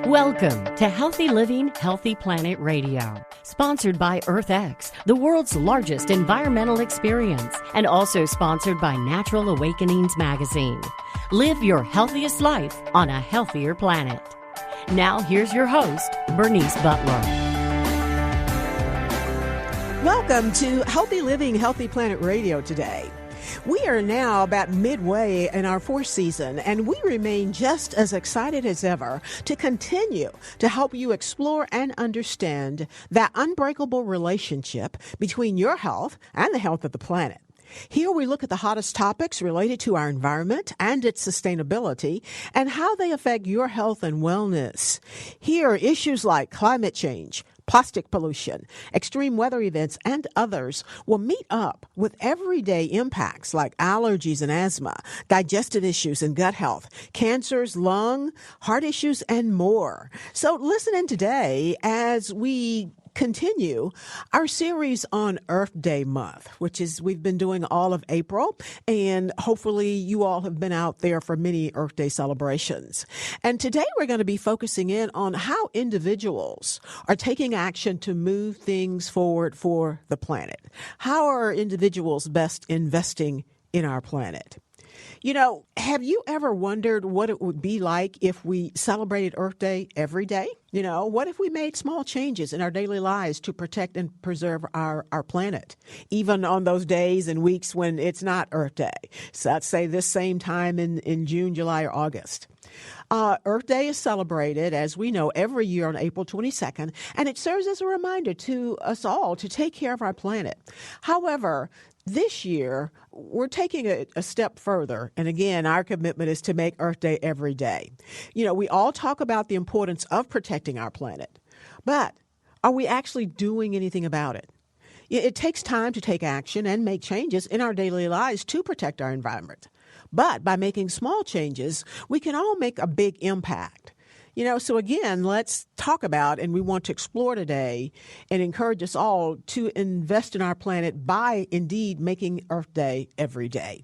Welcome to Healthy Living, Healthy Planet Radio, sponsored by EarthX, the world's largest environmental experience, and also sponsored by Natural Awakenings magazine. Live your healthiest life on a healthier planet. Now, here's your host, Bernice Butler. Welcome to Healthy Living, Healthy Planet Radio today. We are now about midway in our fourth season, and we remain just as excited as ever to continue to help you explore and understand that unbreakable relationship between your health and the health of the planet. Here we look at the hottest topics related to our environment and its sustainability and how they affect your health and wellness. Here, issues like climate change, plastic pollution, extreme weather events, and others will meet up with everyday impacts like allergies and asthma, digestive issues and gut health, cancers, lung, heart issues, and more. So listen in today as we continue our series on Earth Day month, which is we've been doing all of April, and hopefully you all have been out there for many Earth Day celebrations. And today we're going to be focusing in on how individuals are taking action to move things forward for the planet. How are individuals best investing in our planet? You know, have you ever wondered what it would be like if we celebrated Earth Day every day? You know, what if we made small changes in our daily lives to protect and preserve our planet, even on those days and weeks when it's not Earth Day? So let's say this same time in June, July, or August. Earth Day is celebrated, as we know, every year on April 22nd, and it serves as a reminder to us all to take care of our planet. However, this year, we're taking a step further. And again, our commitment is to make Earth Day every day. You know, we all talk about the importance of protecting our planet, but are we actually doing anything about it? It takes time to take action and make changes in our daily lives to protect our environment. But by making small changes, we can all make a big impact. You know, so again, let's talk about, and we want to explore today and encourage us all to invest in our planet by indeed making Earth Day every day.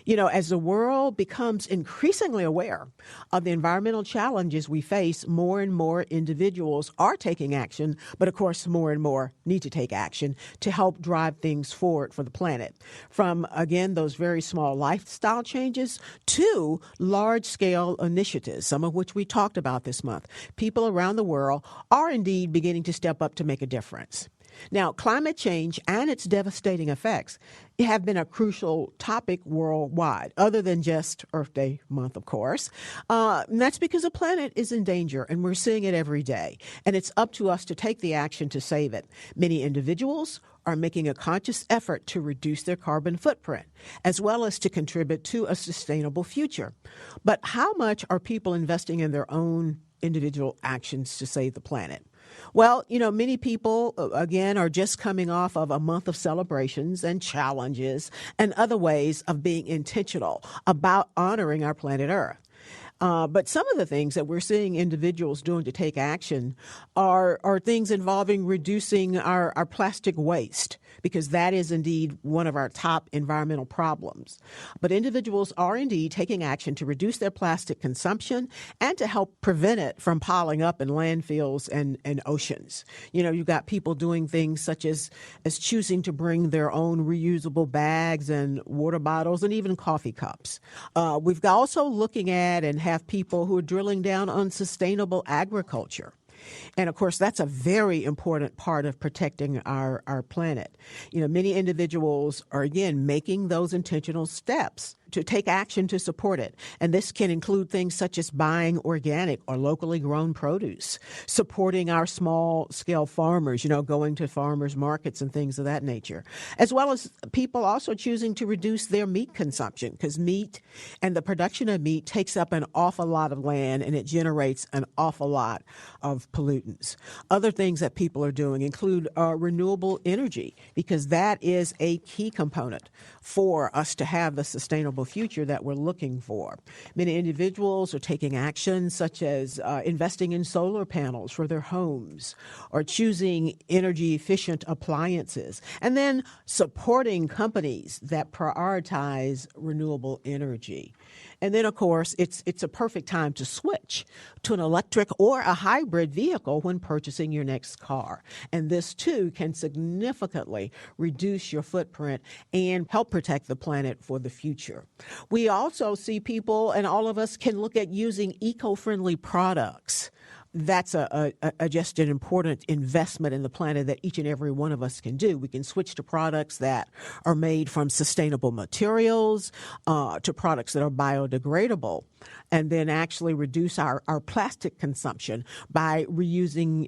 You know, as the world becomes increasingly aware of the environmental challenges we face, more and more individuals are taking action, but of course, more and more need to take action to help drive things forward for the planet. From, again, those very small lifestyle changes to large-scale initiatives, some of which we talked about this month. People around the world are indeed beginning to step up to make a difference. Now, climate change and its devastating effects have been a crucial topic worldwide, other than just Earth Day month, of course. And that's because the planet is in danger, and we're seeing it every day. And it's up to us to take the action to save it. Many individuals are making a conscious effort to reduce their carbon footprint, as well as to contribute to a sustainable future. But how much are people investing in their own individual actions to save the planet? Well, you know, many people, again, are just coming off of a month of celebrations and challenges and other ways of being intentional about honoring our planet Earth. But some of the things that we're seeing individuals doing to take action are things involving reducing our plastic waste, because that is indeed one of our top environmental problems. But individuals are indeed taking action to reduce their plastic consumption and to help prevent it from piling up in landfills and oceans. You know, you've got people doing things such as choosing to bring their own reusable bags and water bottles and even coffee cups. We've also looking at and have people who are drilling down on sustainable agriculture. And, of course, that's a very important part of protecting our planet. You know, many individuals are, again, making those intentional steps to take action to support it. And this can include things such as buying organic or locally grown produce, supporting our small-scale farmers, you know, going to farmers markets and things of that nature, as well as people also choosing to reduce their meat consumption, because meat and the production of meat takes up an awful lot of land and it generates an awful lot of pollutants. Other things that people are doing include renewable energy, because that is a key component for us to have the sustainable future that we're looking for. Many individuals are taking action such as investing in solar panels for their homes or choosing energy-efficient appliances, and then supporting companies that prioritize renewable energy. And then, of course, it's a perfect time to switch to an electric or a hybrid vehicle when purchasing your next car. And this, too, can significantly reduce your footprint and help protect the planet for the future. We also see people, and all of us can look at using eco-friendly products. That's just an important investment in the planet that each and every one of us can do. We can switch to products that are made from sustainable materials, to products that are biodegradable, and then actually reduce our plastic consumption by reusing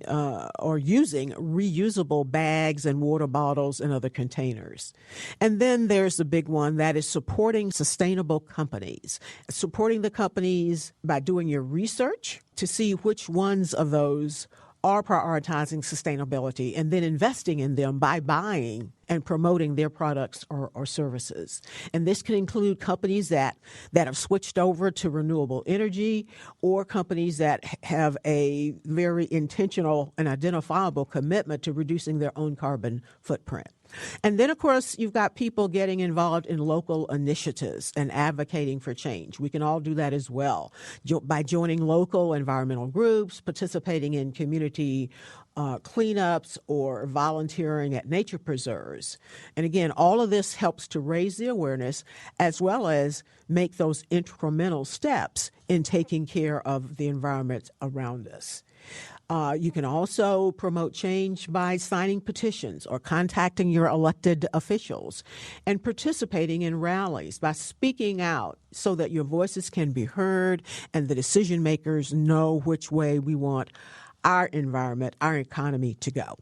or using reusable bags and water bottles and other containers. And then there's the big one that is supporting sustainable companies. Supporting the companies by doing your research to see which ones of those are prioritizing sustainability and then investing in them by buying and promoting their products or services. And this can include companies that have switched over to renewable energy or companies that have a very intentional and identifiable commitment to reducing their own carbon footprint. And then, of course, you've got people getting involved in local initiatives and advocating for change. We can all do that as well by joining local environmental groups, participating in community cleanups, or volunteering at nature preserves. And again, all of this helps to raise the awareness as well as make those incremental steps in taking care of the environment around us. You can also promote change by signing petitions or contacting your elected officials and participating in rallies by speaking out so that your voices can be heard and the decision makers know which way we want our environment, our economy to go.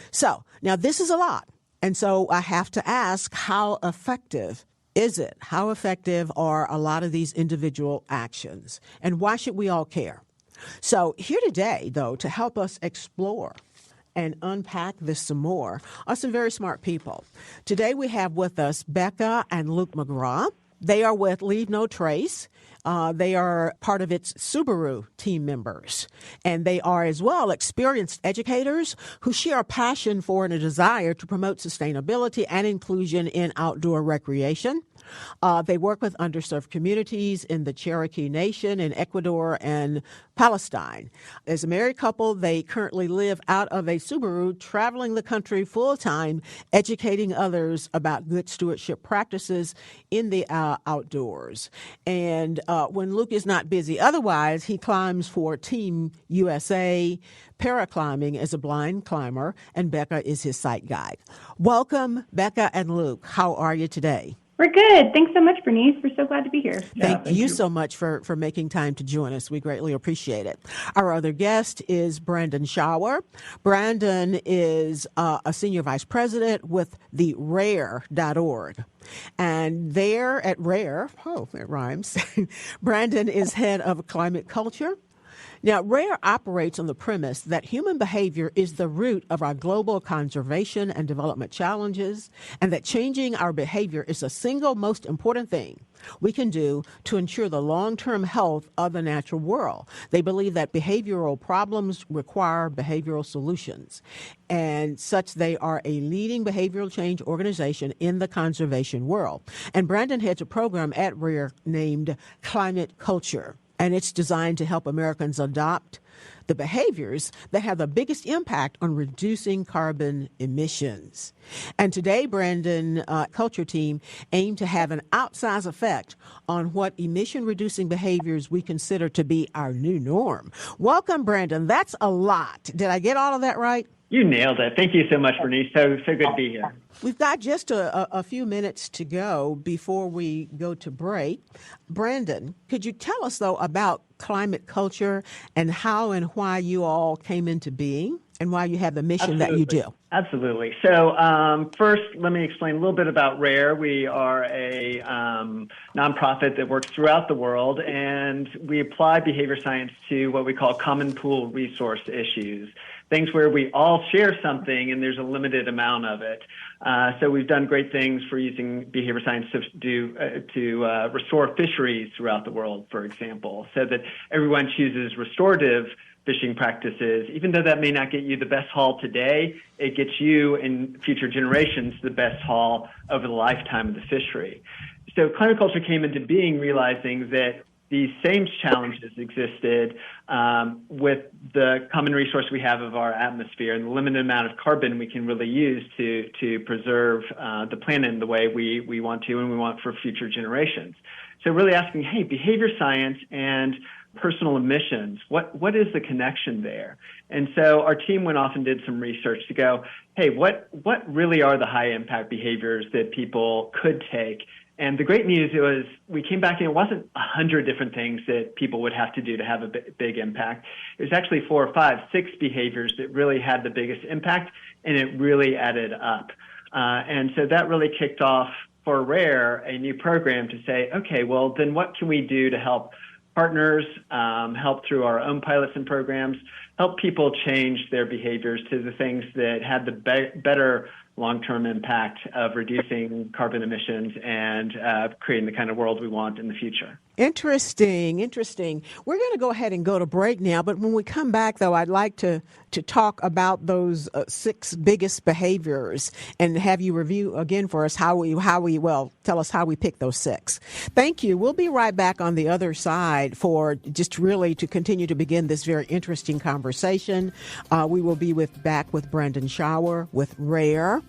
So now this is a lot. And so I have to ask, how effective is it? How effective are a lot of these individual actions? And why should we all care? So here today, though, to help us explore and unpack this some more are some very smart people. Today we have with us Becca and Luke McGraw. They are with Leave No Trace. They are part of its Subaru team members, and they are as well experienced educators who share a passion for and a desire to promote sustainability and inclusion in outdoor recreation. They work with underserved communities in the Cherokee Nation in Ecuador and Palestine. As a married couple, they currently live out of a Subaru, traveling the country full-time, educating others about good stewardship practices in the outdoors. And when Luke is not busy otherwise, he climbs for Team USA paraclimbing as a blind climber, and Becca is his sight guide. Welcome, Becca and Luke. How are you today? We're good. Thanks so much, Bernice. We're so glad to be here. Thank you so much for making time to join us. We greatly appreciate it. Our other guest is Brandon Schauer. Brandon is a senior vice president with the RARE.org. And there at RARE, that rhymes, Brandon is head of climate culture. Now, RARE operates on the premise that human behavior is the root of our global conservation and development challenges, and that changing our behavior is the single most important thing we can do to ensure the long-term health of the natural world. They believe that behavioral problems require behavioral solutions, and such they are a leading behavioral change organization in the conservation world. And Brandon heads a program at RARE named Climate Culture. And it's designed to help Americans adopt the behaviors that have the biggest impact on reducing carbon emissions. And today, Brandon Culture Team aim to have an outsized effect on what emission-reducing behaviors we consider to be our new norm. Welcome, Brandon. That's a lot. Did I get all of that right? You nailed it. Thank you so much, Bernice. So good to be here. We've got just a few minutes to go before we go to break. Brandon, could you tell us, though, about climate culture and how and why you all came into being and why you have the mission that you do? Absolutely. So first, let me explain a little bit about RARE. We are a nonprofit that works throughout the world, and we apply behavior science to what we call common pool resource issues. Things where we all share something and there's a limited amount of it. So we've done great things for using behavior science to restore fisheries throughout the world, for example, so that everyone chooses restorative fishing practices. Even though that may not get you the best haul today, it gets you and future generations the best haul over the lifetime of the fishery. So climate culture came into being realizing that these same challenges existed with the common resource we have of our atmosphere and the limited amount of carbon we can really use to preserve the planet in the way we want to and we want for future generations. So really asking, hey, behavior science and personal emissions, what is the connection there? And so our team went off and did some research to go, hey, what really are the high impact behaviors that people could take? And the great news was we came back and it wasn't 100 different things that people would have to do to have a big impact. It was actually 4 or 5, 6 behaviors that really had the biggest impact, and it really added up. And so that really kicked off for Rare a new program to say, okay, well, then what can we do to help partners, help through our own pilots and programs, help people change their behaviors to the things that had the better long-term impact of reducing carbon emissions and creating the kind of world we want in the future. Interesting. We're going to go ahead and go to break now, but when we come back, though, I'd like to talk about those 6 biggest behaviors and have you review again for us tell us how we pick those 6. Thank you. We'll be right back on the other side for just really to continue to begin this very interesting conversation. We will be back with Brandon Schauer with Rare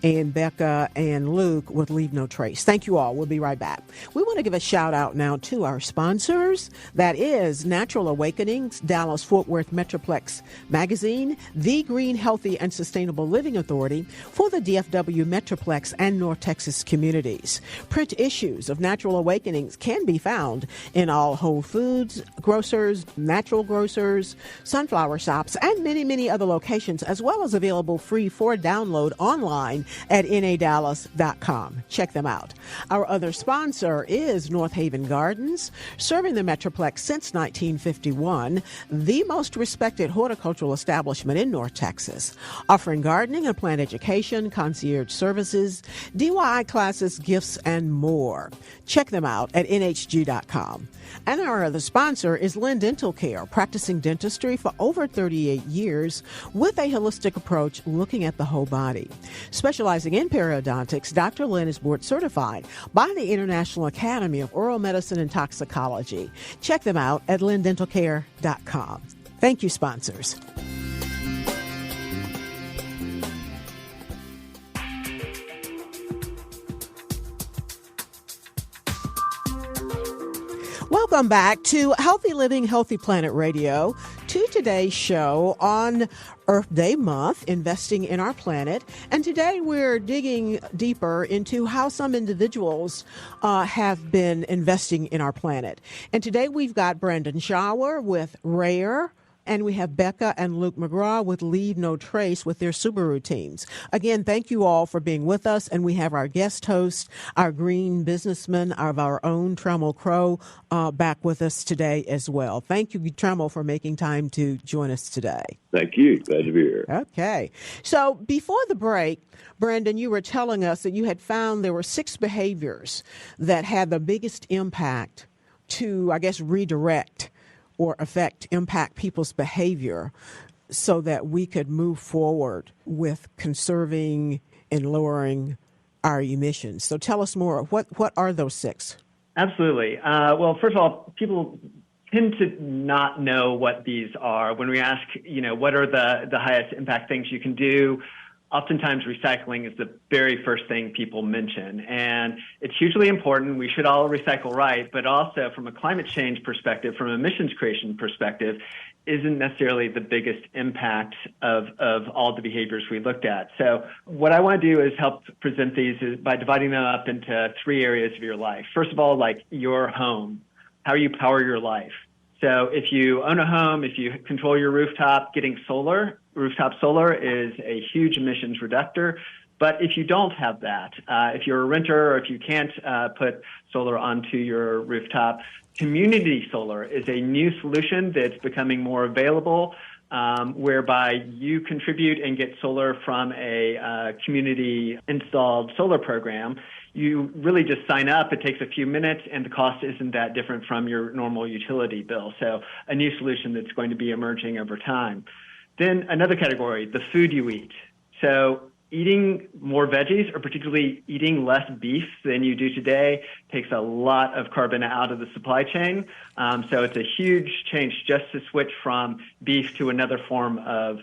and Becca and Luke with Leave No Trace. Thank you all. We'll be right back. We want to give a shout out now to our sponsors. That is Natural Awakenings, Dallas-Fort Worth Metroplex Magazine, the Green, Healthy, and Sustainable Living Authority for the DFW Metroplex and North Texas communities. Print issues of Natural Awakenings can be found in all Whole Foods, grocers, natural grocers, sunflower shops, and many, many other locations, as well as available free for download online at nadallas.com. Check them out. Our other sponsor is North Haven Gardens, serving the Metroplex since 1951, the most respected horticultural establishment in North Texas, offering gardening and plant education, concierge services, DIY classes, gifts, and more. Check them out at nhg.com. And our other sponsor is Lynn Dental Care, practicing dentistry for over 38 years with a holistic approach looking at the whole body. Specializing in periodontics, Dr. Lynn is board certified by the International Academy of Oral Medicine and Toxicology. Check them out at lynndentalcare.com. Thank you, sponsors. Welcome back to Healthy Living, Healthy Planet Radio, to today's show on Earth Day month, investing in our planet. And today we're digging deeper into how some individuals have been investing in our planet. And today we've got Brandon Schauer with Rare, and we have Becca and Luke McGraw with Leave No Trace with their Subaru teams. Again, thank you all for being with us. And we have our guest host, our green businessman of our own, Trammell Crow, back with us today as well. Thank you, Trammell, for making time to join us today. Thank you. Glad to be here. Okay. So before the break, Brandon, you were telling us that you had found there were 6 behaviors that had the biggest impact to, I guess, redirect or impact people's behavior so that we could move forward with conserving and lowering our emissions. So tell us more. What are those 6? Absolutely. Well, first of all, people tend to not know what these are. When we ask, what are the highest impact things you can do, oftentimes recycling is the very first thing people mention. And it's hugely important. We should all recycle right, but also from a climate change perspective, from an emissions creation perspective, isn't necessarily the biggest impact of all the behaviors we looked at. So what I want to do is help present these by dividing them up into 3 areas of your life. First of all, like your home, how you power your life. So if you own a home, if you control your rooftop, getting rooftop solar is a huge emissions reductor. But if you don't have that, if you're a renter or if you can't put solar onto your rooftop, community solar is a new solution that's becoming more available, whereby you contribute and get solar from a community installed solar program. You really just sign up. It takes a few minutes, and the cost isn't that different from your normal utility bill. So a new solution that's going to be emerging over time. Then another category, the food you eat. So eating more veggies, or particularly eating less beef than you do today, takes a lot of carbon out of the supply chain. So it's a huge change just to switch from beef to another form of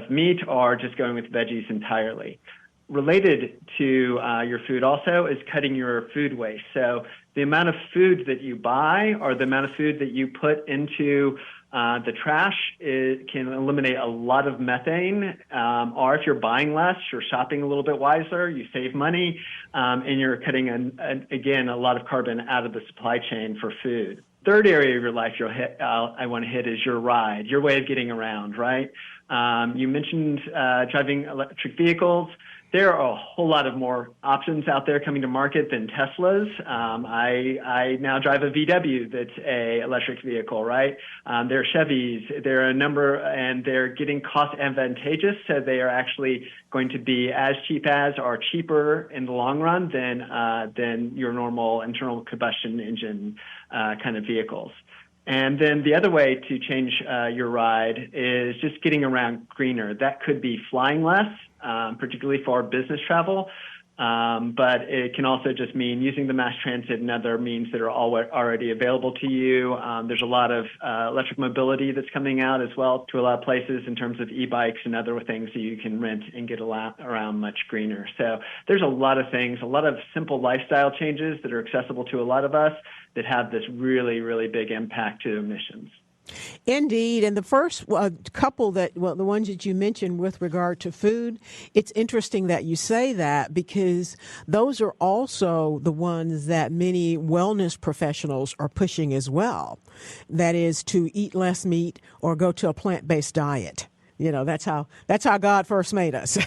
meat, or just going with veggies entirely. Related to your food also is cutting your food waste. So the amount of food that you buy, or the amount of food that you put into the trash, it can eliminate a lot of methane, or if you're buying less, you're shopping a little bit wiser, you save money, and you're cutting, again, a lot of carbon out of the supply chain for food. Third area of your life I want to hit is your ride, your way of getting around, right? You mentioned driving electric vehicles. There are a whole lot of more options out there coming to market than Teslas. I now drive a VW that's a electric vehicle, right? There are Chevys. There are a number, and they're getting cost advantageous, so they are actually going to be as cheap as, or cheaper in the long run than your normal internal combustion engine kind of vehicles. And then the other way to change your ride is just getting around greener. That could be flying less, particularly for business travel, but it can also just mean using the mass transit and other means that are already available to you. There's a lot of electric mobility that's coming out as well to a lot of places in terms of e-bikes and other things that you can rent and get around much greener. So there's a lot of things, a lot of simple lifestyle changes that are accessible to a lot of us that have this really, really big impact to emissions. Indeed. And the first couple the ones that you mentioned with regard to food, it's interesting that you say that, because those are also the ones that many wellness professionals are pushing as well. That is to eat less meat or go to a plant-based diet. You know, that's how God first made us.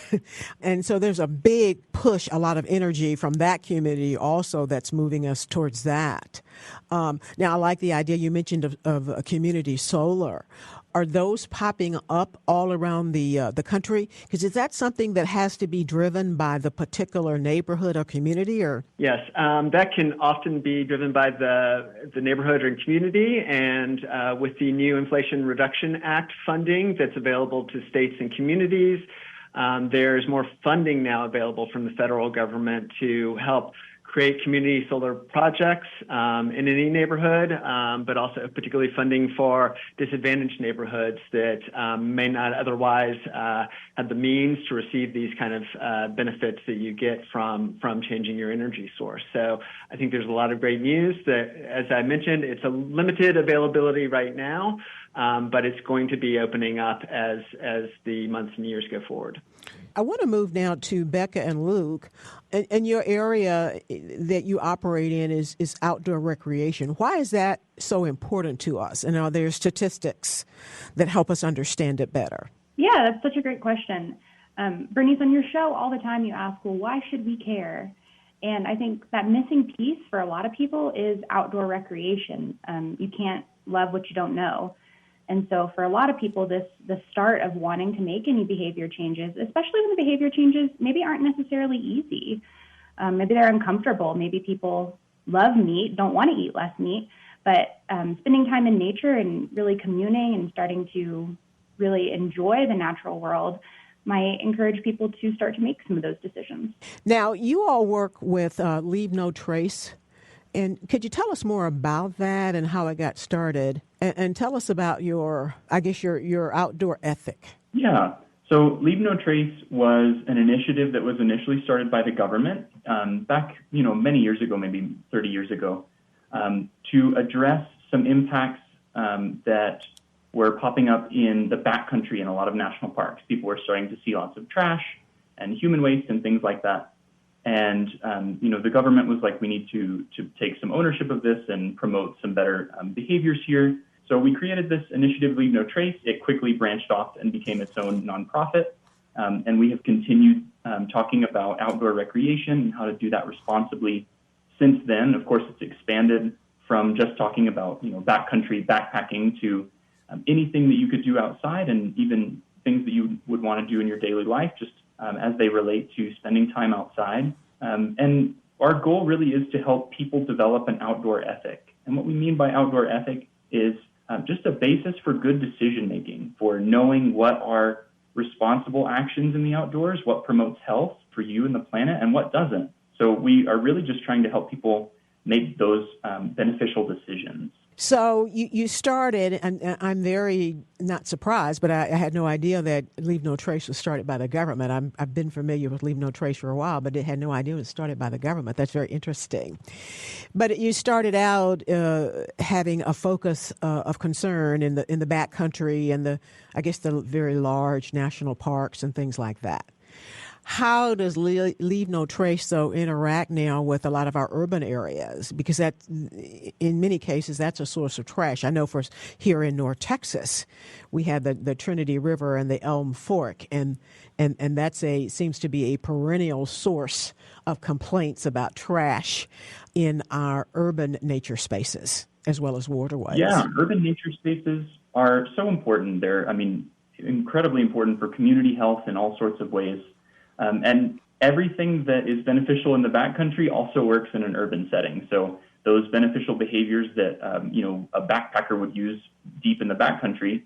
And so there's a big push, a lot of energy from that community also that's moving us towards that. Now, I like the idea you mentioned of a community solar. Are those popping up all around the country? Because is that something that has to be driven by the particular neighborhood or community? Or yes, that can often be driven by the neighborhood or community. And with the new Inflation Reduction Act funding that's available to states and communities, there's more funding now available from the federal government to help create community solar projects in any neighborhood, but also particularly funding for disadvantaged neighborhoods that may not otherwise have the means to receive these kind of benefits that you get from changing your energy source. So I think there's a lot of great news that, as I mentioned, it's a limited availability right now, but it's going to be opening up as the months and years go forward. I want to move now to Becca and Luke. And your area that you operate in is outdoor recreation. Why is that so important to us? And are there statistics that help us understand it better? Yeah, that's such a great question. Bernice, on your show all the time you ask, well, why should we care? And I think that missing piece for a lot of people is outdoor recreation. You can't love what you don't know. And so for a lot of people, the start of wanting to make any behavior changes, especially when the behavior changes maybe aren't necessarily easy. Maybe they're uncomfortable. Maybe people love meat, don't want to eat less meat, but spending time in nature and really communing and starting to really enjoy the natural world might encourage people to start to make some of those decisions. Now, you all work with Leave No Trace. And could you tell us more about that and how it got started? And tell us about your outdoor ethic. Yeah. So Leave No Trace was an initiative that was initially started by the government back, many years ago, maybe 30 years ago, to address some impacts that were popping up in the backcountry in a lot of national parks. People were starting to see lots of trash and human waste and things like that. And, the government was like, we need to take some ownership of this and promote some better behaviors here. So we created this initiative, Leave No Trace. It quickly branched off and became its own nonprofit. And we have continued talking about outdoor recreation and how to do that responsibly. Since then, of course, it's expanded from just talking about, backcountry backpacking to anything that you could do outside, and even things that you would want to do in your daily life, just as they relate to spending time outside. And our goal really is to help people develop an outdoor ethic. And what we mean by outdoor ethic is just a basis for good decision making, for knowing what are responsible actions in the outdoors, what promotes health for you and the planet, and what doesn't. So we are really just trying to help people make those beneficial decisions. So you started, and I'm very not surprised, but I had no idea that Leave No Trace was started by the government. I've been familiar with Leave No Trace for a while, but I had no idea it was started by the government. That's very interesting. But you started out having a focus of concern in the backcountry and the very large national parks and things like that. How does Leave No Trace, though, interact now with a lot of our urban areas? Because that, in many cases, that's a source of trash. I know for here in North Texas, we have the Trinity River and the Elm Fork, and that's seems to be a perennial source of complaints about trash in our urban nature spaces as well as waterways. Yeah, urban nature spaces are so important. They're, incredibly important for community health in all sorts of ways. And everything that is beneficial in the backcountry also works in an urban setting. So those beneficial behaviors that, a backpacker would use deep in the backcountry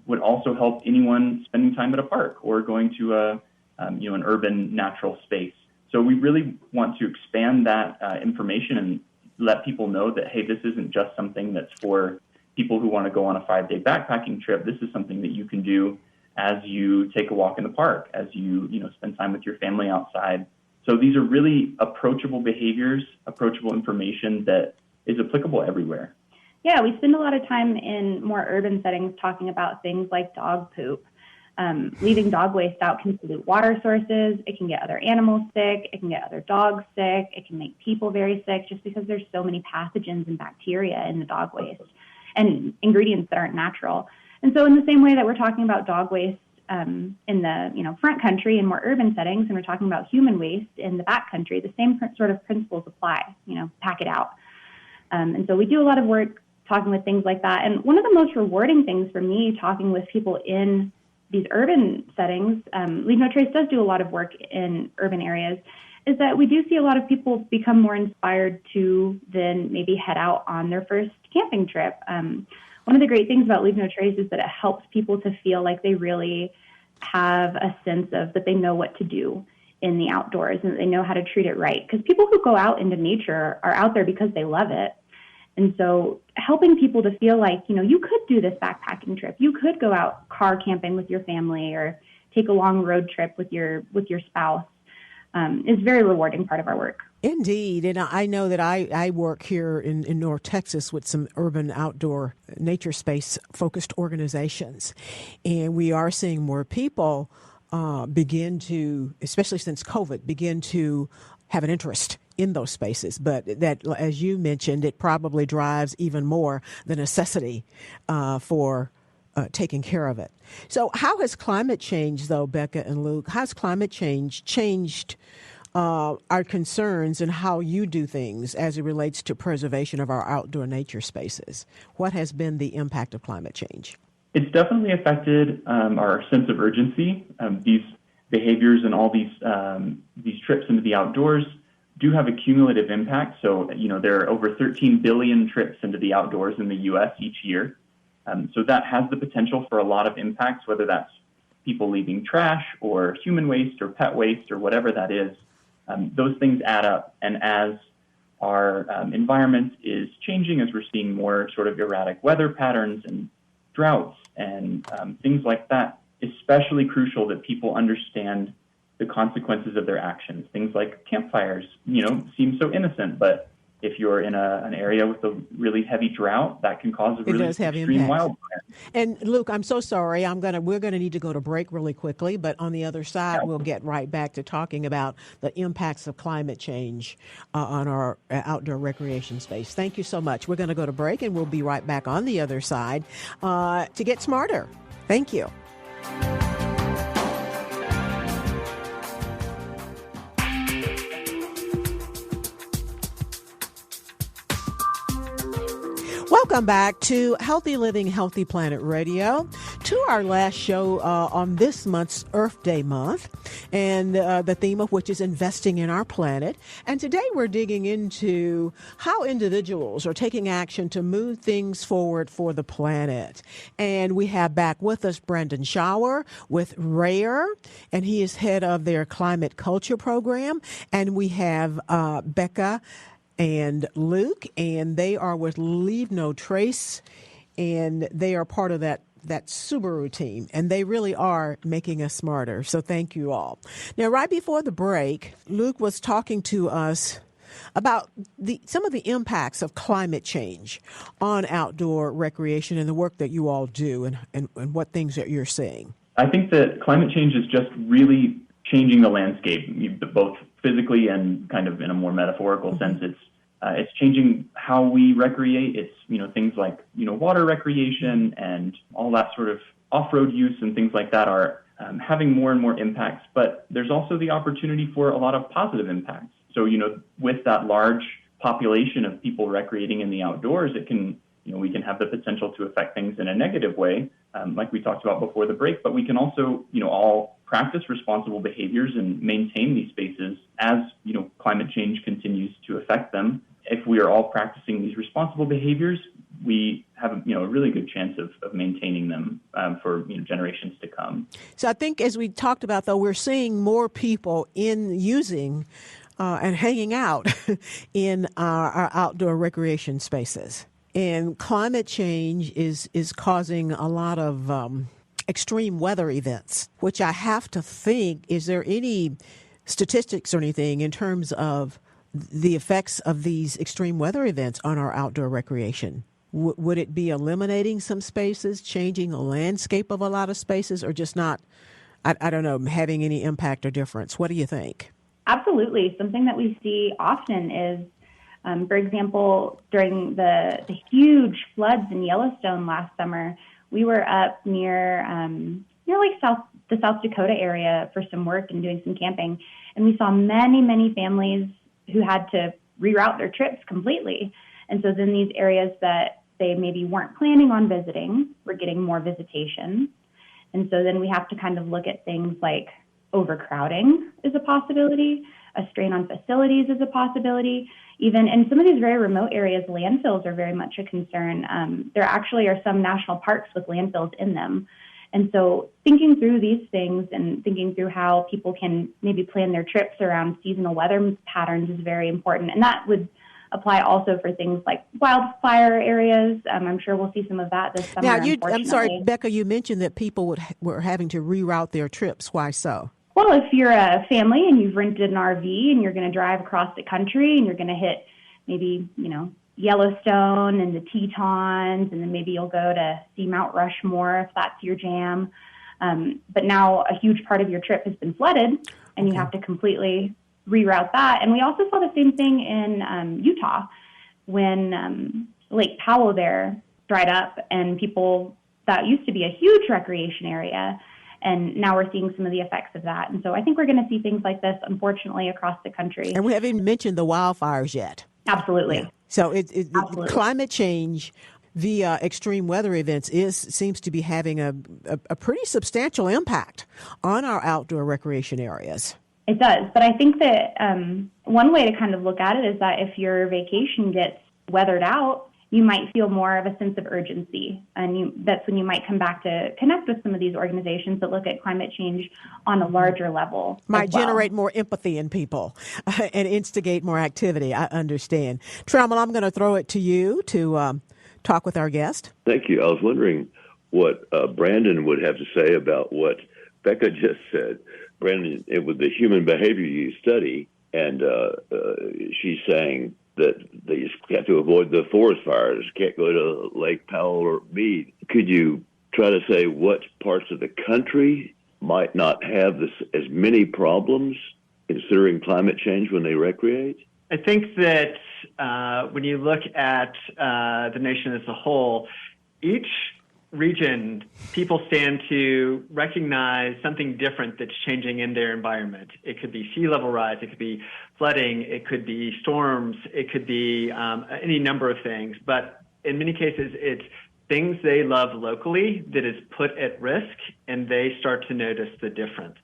would also help anyone spending time at a park or going to an urban natural space. So we really want to expand that information and let people know that, hey, this isn't just something that's for people who want to go on a 5-day backpacking trip. This is something that you can do as you take a walk in the park, as you spend time with your family outside. So these are really approachable behaviors, approachable information that is applicable everywhere. Yeah, we spend a lot of time in more urban settings talking about things like dog poop. Leaving dog waste out can pollute water sources. It can get other animals sick. It can get other dogs sick. It can make people very sick just because there's so many pathogens and bacteria in the dog waste and ingredients that aren't natural. And so in the same way that we're talking about dog waste in the front country and more urban settings, and we're talking about human waste in the back country, the same sort of principles apply, pack it out. And so we do a lot of work talking with things like that. And one of the most rewarding things for me talking with people in these urban settings, Leave No Trace does do a lot of work in urban areas, is that we do see a lot of people become more inspired to then maybe head out on their first camping trip. One of the great things about Leave No Trace is that it helps people to feel like they really have a sense of that they know what to do in the outdoors and that they know how to treat it right. Because people who go out into nature are out there because they love it. And so helping people to feel like, you could do this backpacking trip. You could go out car camping with your family or take a long road trip with your spouse is a very rewarding part of our work. Indeed. And I know that I work here in North Texas with some urban outdoor nature space focused organizations. And we are seeing more people begin to, especially since COVID, begin to have an interest in those spaces. But that, as you mentioned, it probably drives even more the necessity for taking care of it. So how has climate change, though, Becca and Luke, how's climate change changed our concerns and how you do things as it relates to preservation of our outdoor nature spaces? What has been the impact of climate change? It's definitely affected our sense of urgency. These behaviors and all these trips into the outdoors do have a cumulative impact. So, there are over 13 billion trips into the outdoors in the U.S. each year. So that has the potential for a lot of impacts, whether that's people leaving trash or human waste or pet waste or whatever that is. Those things add up. And as our environment is changing, as we're seeing more sort of erratic weather patterns and droughts and things like that, especially crucial that people understand the consequences of their actions. Things like campfires, seem so innocent, but if you're in an area with a really heavy drought, that can cause a really extreme wildfire. And Luke, I'm so sorry. We're gonna need to go to break really quickly, but on the other side, we'll get right back to talking about the impacts of climate change on our outdoor recreation space. Thank you so much. We're gonna go to break, and we'll be right back on the other side to get smarter. Thank you. Welcome back to Healthy Living, Healthy Planet Radio. to our last show on this month's Earth Day month, and the theme of which is investing in our planet. And today we're digging into how individuals are taking action to move things forward for the planet. And we have back with us Brandon Schauer with RARE, and he is head of their climate culture program. And we have Becca and Luke, and they are with Leave No Trace, and they are part of that Subaru team, and they really are making us smarter. So thank you all. Now, right before the break, Luke was talking to us about some of the impacts of climate change on outdoor recreation and the work that you all do and what things that you're seeing. I think that climate change is just really changing the landscape, both physically and kind of in a more metaphorical sense. It's changing how we recreate. It's, things like, water recreation and all that sort of off-road use and things like that are having more and more impacts. But there's also the opportunity for a lot of positive impacts. So, with that large population of people recreating in the outdoors, it can, we can have the potential to affect things in a negative way, like we talked about before the break. But we can also, all practice responsible behaviors and maintain these spaces as, climate change continues to affect them. If we are all practicing these responsible behaviors, we have a really good chance of maintaining them for generations to come. So I think, as we talked about, though, we're seeing more people using and hanging out in our outdoor recreation spaces. And climate change is causing a lot of extreme weather events, which I have to think, is there any statistics or anything in terms of the effects of these extreme weather events on our outdoor recreation? Would it be eliminating some spaces, changing the landscape of a lot of spaces, or just not, I don't know, having any impact or difference? What do you think? Absolutely. Something that we see often is, for example, during the huge floods in Yellowstone last summer, we were up near the South Dakota area for some work and doing some camping, and we saw many, many families who had to reroute their trips completely. And so then these areas that they maybe weren't planning on visiting were getting more visitation. And so then we have to kind of look at things like overcrowding is a possibility, a strain on facilities is a possibility. Even in some of these very remote areas, landfills are very much a concern. There actually are some national parks with landfills in them. And so thinking through these things and thinking through how people can maybe plan their trips around seasonal weather patterns is very important. And that would apply also for things like wildfire areas. I'm sure we'll see some of that this summer. Now, I'm sorry, Becca, you mentioned that people were having to reroute their trips. Why so? Well, if you're a family and you've rented an RV and you're going to drive across the country and you're going to hit maybe, Yellowstone and the Tetons, and then maybe you'll go to see Mount Rushmore if that's your jam. But now a huge part of your trip has been flooded, and you have to completely reroute that. And we also saw the same thing in Utah when Lake Powell there dried up, and that used to be a huge recreation area. And now we're seeing some of the effects of that. And so I think we're going to see things like this, unfortunately, across the country. And we haven't even mentioned the wildfires yet. Absolutely. Yeah. So climate change via extreme weather events seems to be having a pretty substantial impact on our outdoor recreation areas. It does. But I think that one way to kind of look at it is that if your vacation gets weathered out, you might feel more of a sense of urgency. And that's when you might come back to connect with some of these organizations that look at climate change on a larger level. Might generate more empathy in people and instigate more activity. I understand. Trammell, I'm going to throw it to you to talk with our guest. Thank you. I was wondering what Brandon would have to say about what Becca just said. Brandon, it was the human behavior you study, and she's saying that they have to avoid the forest fires, can't go to Lake Powell or Mead. Could you try to say what parts of the country might not have as many problems considering climate change when they recreate? I think that when you look at the nation as a whole, each region, people stand to recognize something different that's changing in their environment. It could be sea level rise, it could be flooding, it could be storms, it could be any number of things. But in many cases, it's things they love locally that is put at risk, and they start to notice the difference.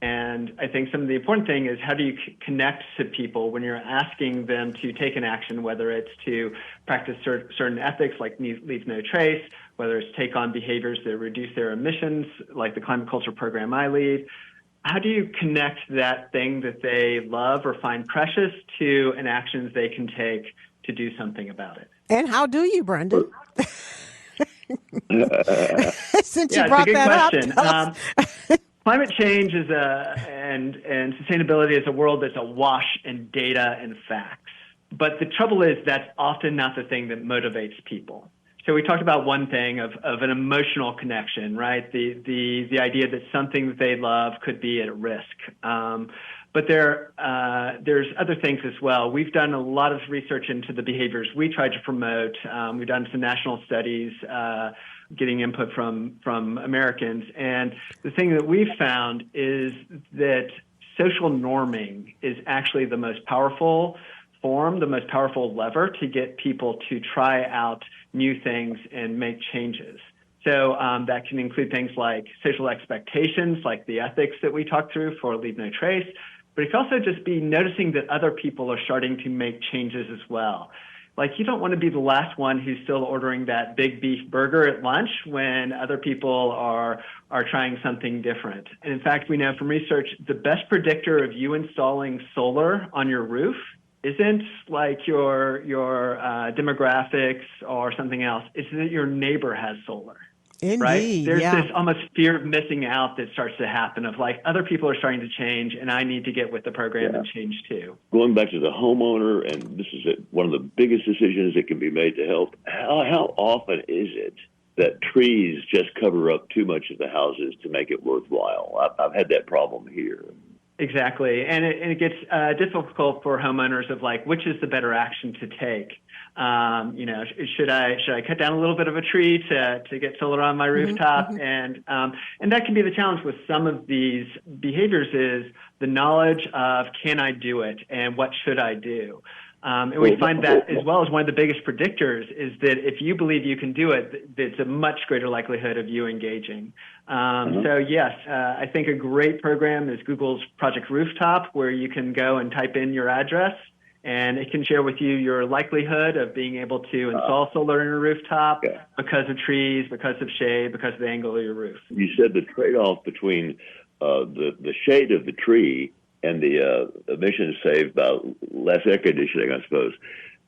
And I think some of the important thing is, how do you connect to people when you're asking them to take an action, whether it's to practice certain ethics like leave no trace, whether it's take on behaviors that reduce their emissions, like the climate culture program I lead. How do you connect that thing that they love or find precious to an actions they can take to do something about it? And how do you, Brendan? Since you it's brought a good that question. up. Climate change is and sustainability is a world that's awash in data and facts. But the trouble is, that's often not the thing that motivates people. So we talked about one thing of an emotional connection, right? The idea that something that they love could be at risk. But there's other things as well. We've done a lot of research into the behaviors we try to promote. We've done some national studies, getting input from Americans. And the thing that we've found is that social norming is actually the most powerful form, the most powerful lever to get people to try out new things and make changes. So that can include things like social expectations, like the ethics that we talked through for Leave No Trace. But it can also just be noticing that other people are starting to make changes as well. Like, you don't want to be the last one who's still ordering that big beef burger at lunch when other people are trying something different. And in fact, we know from research, the best predictor of you installing solar on your roof isn't like your demographics or something else. It's that your neighbor has solar. Indeed, right? There's yeah. this almost fear of missing out that starts to happen of like, other people are starting to change and I need to get with the program and change too. Going back to the homeowner, and this is one of the biggest decisions that can be made to help, how often is it that trees just cover up too much of the houses to make it worthwhile? I've had that problem here. Exactly. And it gets difficult for homeowners of like, which is the better action to take? Should I cut down a little bit of a tree to get solar on my rooftop? And that can be the challenge with some of these behaviors, is the knowledge of, can I do it and what should I do? And we find that as well as one of the biggest predictors is that if you believe you can do it, it's a much greater likelihood of you engaging. So yes, I think a great program is Google's Project Rooftop, where you can go and type in your address and it can share with you your likelihood of being able to install solar on your rooftop because of trees, because of shade, because of the angle of your roof. You said the trade-off between the shade of the tree and the emissions saved by less air conditioning, I suppose,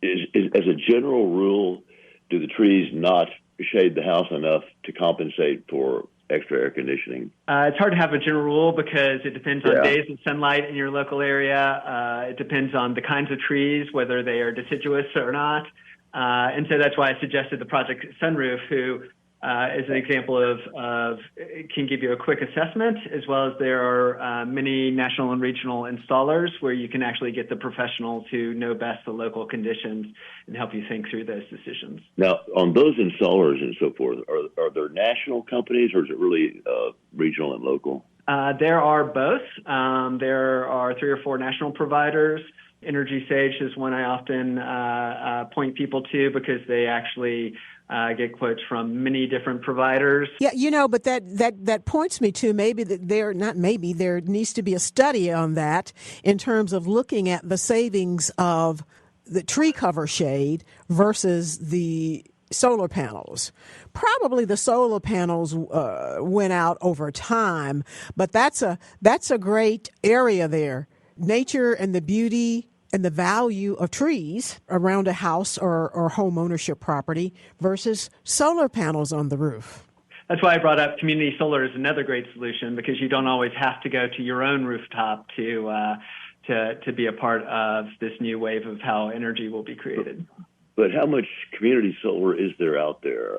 is as a general rule, do the trees not shade the house enough to compensate for extra air conditioning? It's hard to have a general rule because it depends on days of sunlight in your local area. It depends on the kinds of trees, whether they are deciduous or not. And so that's why I suggested the Project Sunroof, who is an example of can give you a quick assessment, as well as there are many national and regional installers where you can actually get the professional to know best the local conditions and help you think through those decisions. Now, on those installers and so forth, are there national companies or is it really regional and local? There are both. There are 3 or 4 national providers. Energy Sage is one I often point people to because they actually get quotes from many different providers. Yeah, but that points me to maybe that there needs to be a study on that in terms of looking at the savings of the tree cover shade versus the solar panels. Probably the solar panels went out over time, but that's a great area there. Nature and the beauty and the value of trees around a house or home ownership property versus solar panels on the roof. That's why I brought up community solar as another great solution, because you don't always have to go to your own rooftop to be a part of this new wave of how energy will be created. But how much community solar is there out there?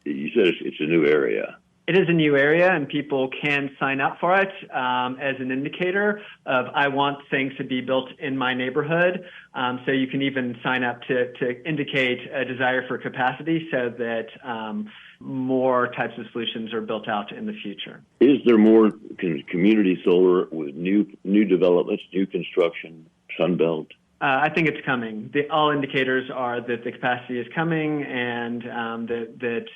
You said it's a new area. It is a new area, and people can sign up for it as an indicator of, I want things to be built in my neighborhood. So you can even sign up to indicate a desire for capacity so that more types of solutions are built out in the future. Is there more community solar with new developments, new construction, Sunbelt? I think it's coming. All indicators are that the capacity is coming, and that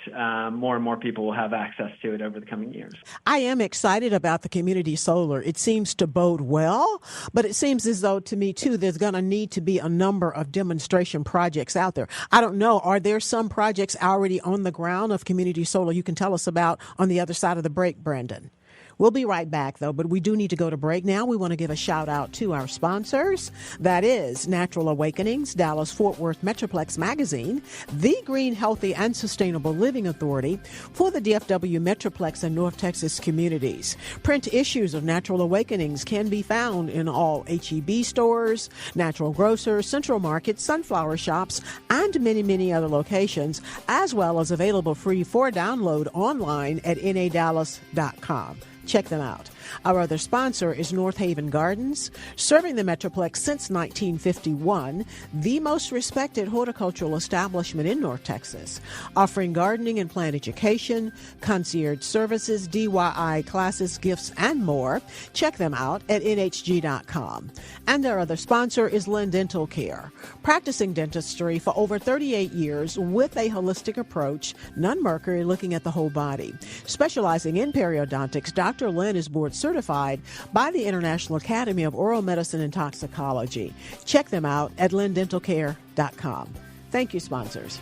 more and more people will have access to it over the coming years. I am excited about the community solar. It seems to bode well, but it seems as though to me, too, there's going to need to be a number of demonstration projects out there. I don't know. Are there some projects already on the ground of community solar you can tell us about on the other side of the break, Brandon? We'll be right back, though, but we do need to go to break now. We want to give a shout out to our sponsors. That is Natural Awakenings, Dallas-Fort Worth Metroplex Magazine, the Green, Healthy, and Sustainable Living Authority for the DFW Metroplex and North Texas communities. Print issues of Natural Awakenings can be found in all H-E-B stores, natural grocers, central markets, sunflower shops, and many, many other locations, as well as available free for download online at nadallas.com. Check them out. Our other sponsor is North Haven Gardens, serving the Metroplex since 1951, the most respected horticultural establishment in North Texas, offering gardening and plant education, concierge services, DIY classes, gifts, and more. Check them out at nhg.com. And our other sponsor is Lynn Dental Care, practicing dentistry for over 38 years with a holistic approach, non-mercury, looking at the whole body. Specializing in periodontics, Dr. Lynn is board certified by the International Academy of Oral Medicine and Toxicology. Check them out at lindentalcare.com. Thank you, sponsors.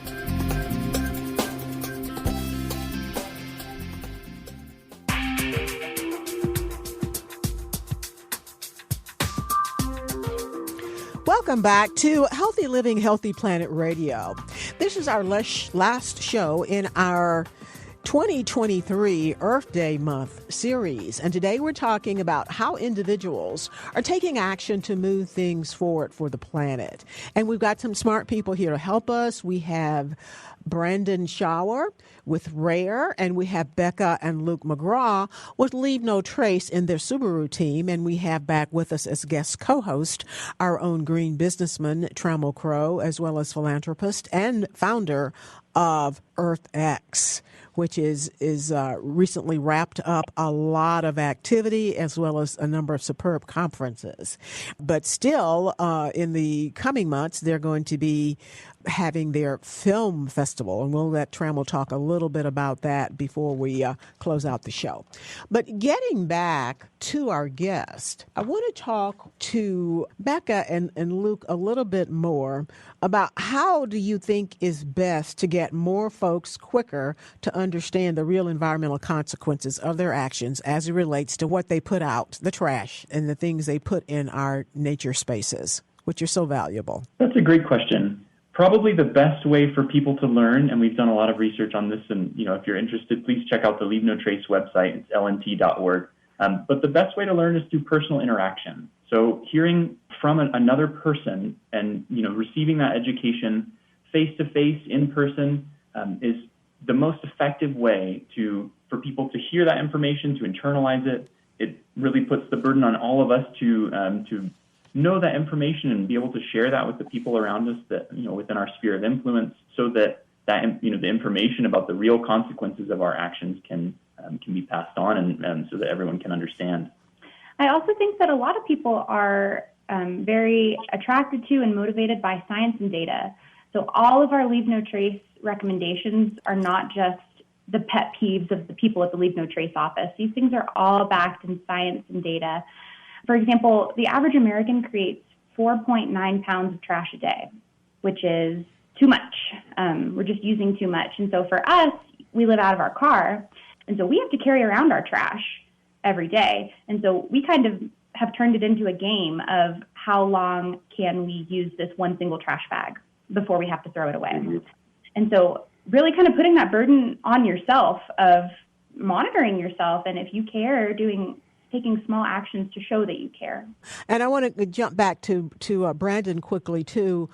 Welcome back to Healthy Living, Healthy Planet Radio. This is our last show in our 2023 Earth Day Month series. And today we're talking about how individuals are taking action to move things forward for the planet. And we've got some smart people here to help us. We have Brandon Schauer with Rare, and we have Becca and Luke McGraw with Leave No Trace in their Subaru team. And we have back with us as guest co-host our own green businessman, Trammell Crow, as well as philanthropist and founder of EarthX, which is recently wrapped up a lot of activity as well as a number of superb conferences. But still, in the coming months, they're going to be having their film festival, and we'll let Trammell talk a little bit about that before we close out the show. But getting back to our guest, I want to talk to Becca and Luke a little bit more about how do you think is best to get more folks quicker to understand the real environmental consequences of their actions as it relates to what they put out, the trash, and the things they put in our nature spaces, which are so valuable? That's a great question. Probably the best way for people to learn, and we've done a lot of research on this, and if you're interested, please check out the Leave No Trace website. It's lnt.org. But the best way to learn is through personal interaction. So hearing from another person and receiving that education face to face, in person, is the most effective way for people to hear that information, to internalize it. It really puts the burden on all of us to know that information and be able to share that with the people around us that, within our sphere of influence, so that the information about the real consequences of our actions can be passed on and so that everyone can understand. I also think that a lot of people are very attracted to and motivated by science and data. So all of our Leave No Trace recommendations are not just the pet peeves of the people at the Leave No Trace office. These things are all backed in science and data. For example, the average American creates 4.9 pounds of trash a day, which is too much. We're just using too much. And so for us, we live out of our car, and so we have to carry around our trash every day. And so we kind of have turned it into a game of how long can we use this one single trash bag before we have to throw it away. Mm-hmm. And so really kind of putting that burden on yourself of monitoring yourself, and if you care, taking small actions to show that you care. And I want to jump back to Brandon quickly, too.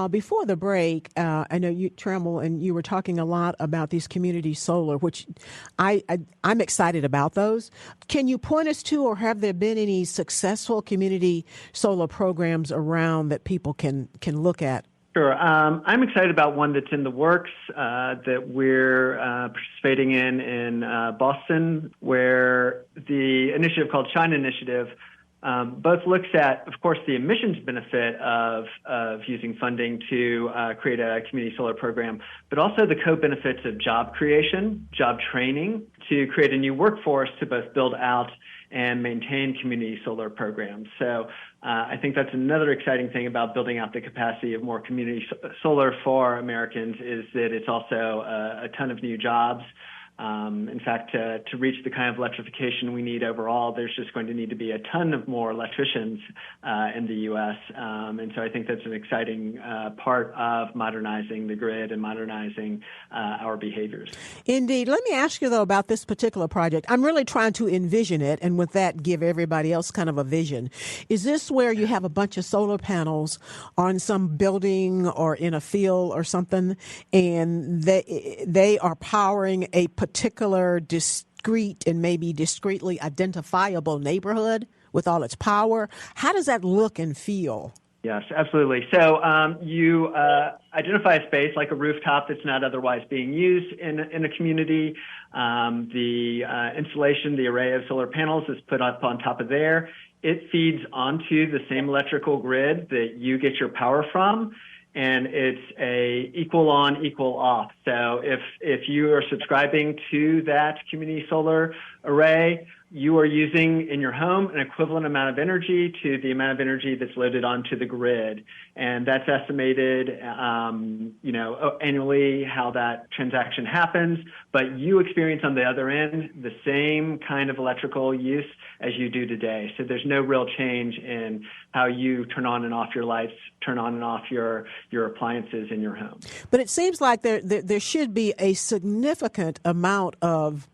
Before the break, I know you, Trammell, and you were talking a lot about these community solar, which I'm excited about those. Can you point us to, or have there been any successful community solar programs around that people can look at? Sure. I'm excited about one that's in the works that we're participating in Boston, where the initiative called Shine Initiative both looks at, of course, the emissions benefit of using funding to create a community solar program, but also the co-benefits of job creation, job training, to create a new workforce to both build out and maintain community solar programs. So I think that's another exciting thing about building out the capacity of more community solar for Americans, is that it's also a ton of new jobs. In fact, to reach the kind of electrification we need overall, there's just going to need to be a ton of more electricians in the U.S. And so I think that's an exciting part of modernizing the grid and modernizing our behaviors. Indeed. Let me ask you, though, about this particular project. I'm really trying to envision it, and with that, give everybody else kind of a vision. Is this where you have a bunch of solar panels on some building or in a field or something, and they are powering a particular discrete and maybe discretely identifiable neighborhood with all its power? How does that look and feel? Yes, absolutely. So you identify a space like a rooftop that's not otherwise being used in a community. The installation, the array of solar panels is put up on top of there. It feeds onto the same electrical grid that you get your power from, and it's a equal on, equal off. So if you are subscribing to that community solar array, you are using in your home an equivalent amount of energy to the amount of energy that's loaded onto the grid. And that's estimated, annually how that transaction happens, but you experience on the other end the same kind of electrical use as you do today. So there's no real change in how you turn on and off your lights, turn on and off your appliances in your home. But it seems like there should be a significant amount of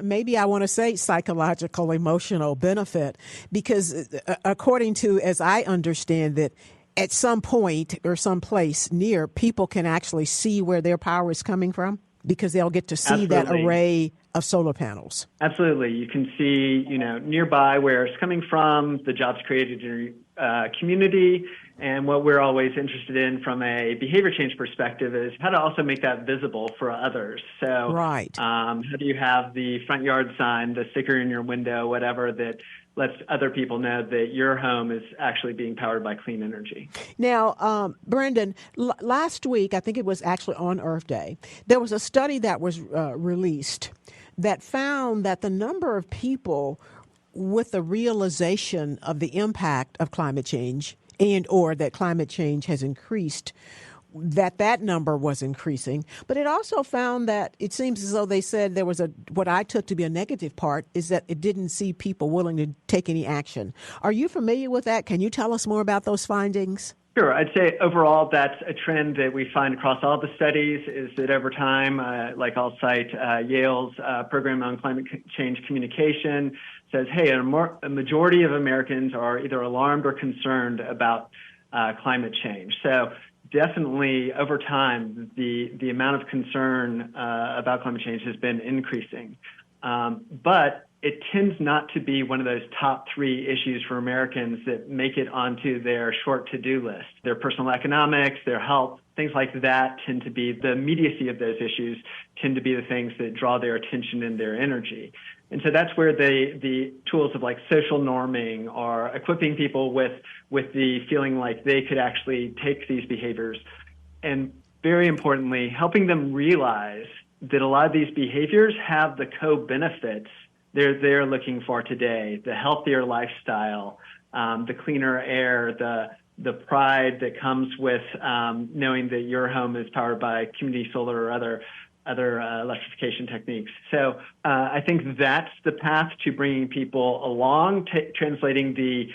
maybe I want to say psychological, emotional benefit, because according to, as I understand it, at some point or some place near, people can actually see where their power is coming from because they'll get to see that array of solar panels. Absolutely. You can see, nearby where it's coming from, the jobs created in your community. And what we're always interested in from a behavior change perspective is how to also make that visible for others. So right. How do you have the front yard sign, the sticker in your window, whatever, that lets other people know that your home is actually being powered by clean energy? Now, Brendan, last week, I think it was actually on Earth Day, there was a study that was released that found that the number of people with the realization of the impact of climate change and or that climate change has increased, that number was increasing. But it also found that it seems as though they said there was what I took to be a negative part is that it didn't see people willing to take any action. Are you familiar with that? Can you tell us more about those findings? Sure. I'd say overall that's a trend that we find across all the studies, is that over time, like I'll cite Yale's program on climate change communication, says, hey, a majority of Americans are either alarmed or concerned about climate change. So definitely over time, the amount of concern about climate change has been increasing. But it tends not to be one of those top three issues for Americans that make it onto their short to-do list. Their personal economics, their health, things like that tend to be, the immediacy of those issues tend to be the things that draw their attention and their energy. And so that's where the tools of like social norming are equipping people with the feeling like they could actually take these behaviors, and very importantly, helping them realize that a lot of these behaviors have the co-benefits they're looking for today: the healthier lifestyle, the cleaner air, the pride that comes with knowing that your home is powered by community solar or other electrification techniques. So I think that's the path to bringing people along, translating the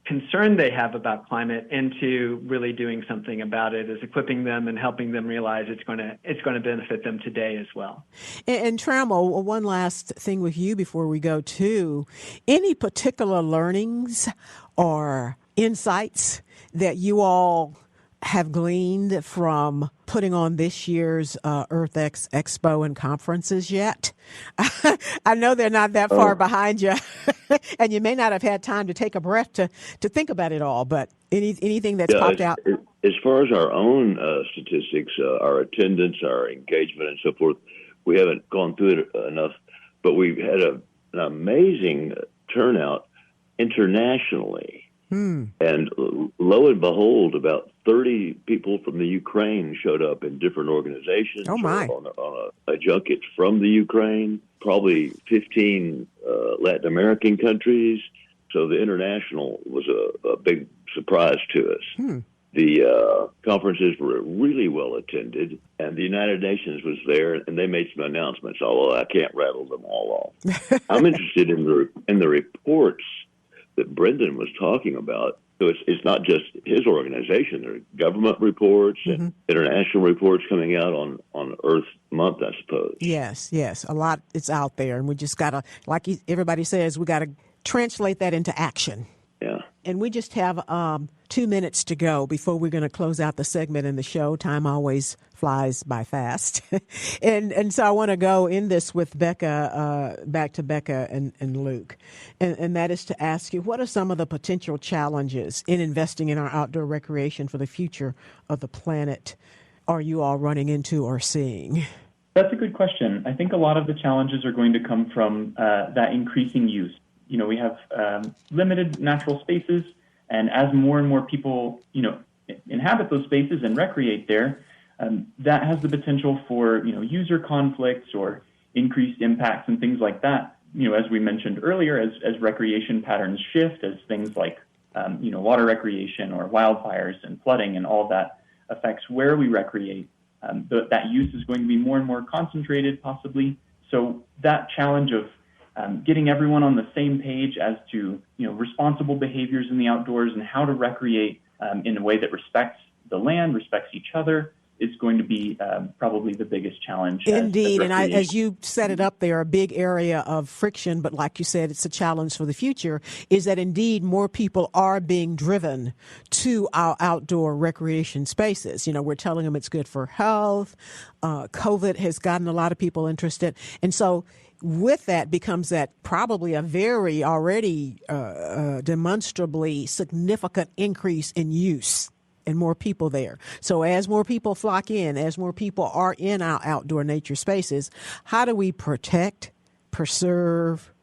concern they have about climate into really doing something about it, is equipping them and helping them realize it's going to benefit them today as well. And Trammell, one last thing with you before we go to any particular learnings or insights that you all have gleaned from putting on this year's EarthX Expo and conferences yet? I know they're not that far behind you, and you may not have had time to take a breath to think about it all, but anything that's popped out? As far as our own statistics, our attendance, our engagement, and so forth, we haven't gone through it enough, but we've had an amazing turnout internationally. And lo and behold, about 30 people from the Ukraine showed up in different organizations. Oh, my. On a junket from the Ukraine, probably 15 Latin American countries. So the international was a big surprise to us. The conferences were really well attended, and the United Nations was there, and they made some announcements, although I can't rattle them all off. I'm interested in the reports that Brendan was talking about. So it's not just his organization. There are government reports and international reports coming out on Earth Month, I suppose. Yes. A lot is out there, and we just got to, like everybody says, we got to translate that into action. Yeah. And we just have 2 minutes to go before we're going to close out the segment in the show. Time always flies by fast. and so I want to go in this with Becca, back to Becca and Luke. And that is to ask you, what are some of the potential challenges in investing in our outdoor recreation for the future of the planet are you all running into or seeing? That's a good question. I think a lot of the challenges are going to come from that increasing use. You know, we have limited natural spaces, and as more and more people, inhabit those spaces and recreate there, that has the potential for, user conflicts or increased impacts and things like that. As we mentioned earlier, as recreation patterns shift, as things like, water recreation or wildfires and flooding and all of that affects where we recreate, that use is going to be more and more concentrated, possibly. So that challenge of getting everyone on the same page as to, responsible behaviors in the outdoors and how to recreate in a way that respects the land, respects each other, is going to be probably the biggest challenge. Indeed. And as you set it up there, a big area of friction, but like you said, it's a challenge for the future, is that indeed more people are being driven to our outdoor recreation spaces. We're telling them it's good for health. COVID has gotten a lot of people interested. And so with that becomes that probably a very already demonstrably significant increase in use and more people there. So as more people flock in, as more people are in our outdoor nature spaces, how do we protect, preserve,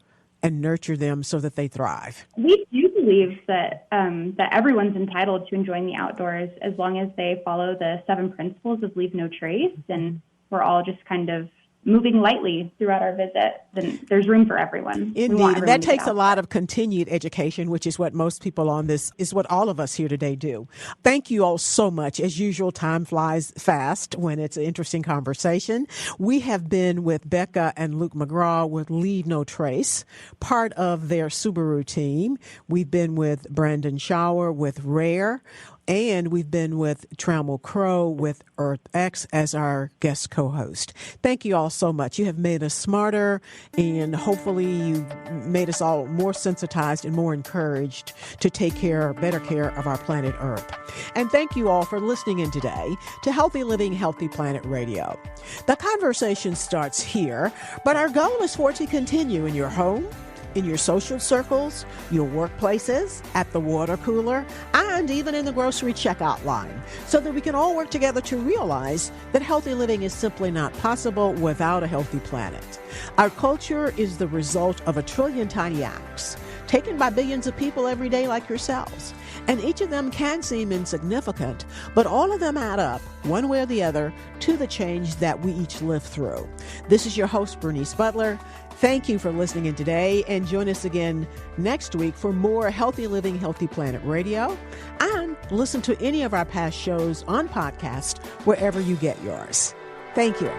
and nurture them so that they thrive? We do believe that that everyone's entitled to enjoying the outdoors as long as they follow the 7 principles of leave no trace, and we're all just kind of moving lightly throughout our visit, then there's room for everyone. Indeed. And that takes a lot of continued education, which is what most people on this, is what all of us here today do. Thank you all so much. As usual, time flies fast when it's an interesting conversation. We have been with Becca and Luke McGraw with Leave No Trace, part of their Subaru team. We've been with Brandon Schauer with Rare. And we've been with Trammell Crow with EarthX as our guest co-host. Thank you all so much. You have made us smarter, and hopefully you've made us all more sensitized and more encouraged to take better care of our planet Earth. And thank you all for listening in today to Healthy Living, Healthy Planet Radio. The conversation starts here, but our goal is for it to continue in your home, in your social circles, your workplaces, at the water cooler, and even in the grocery checkout line, so that we can all work together to realize that healthy living is simply not possible without a healthy planet. Our culture is the result of 1 trillion tiny acts taken by billions of people every day like yourselves. And each of them can seem insignificant, but all of them add up, one way or the other, to the change that we each live through. This is your host, Bernice Butler. Thank you for listening in today, and join us again next week for more Healthy Living, Healthy Planet Radio, and listen to any of our past shows on podcast wherever you get yours. Thank you.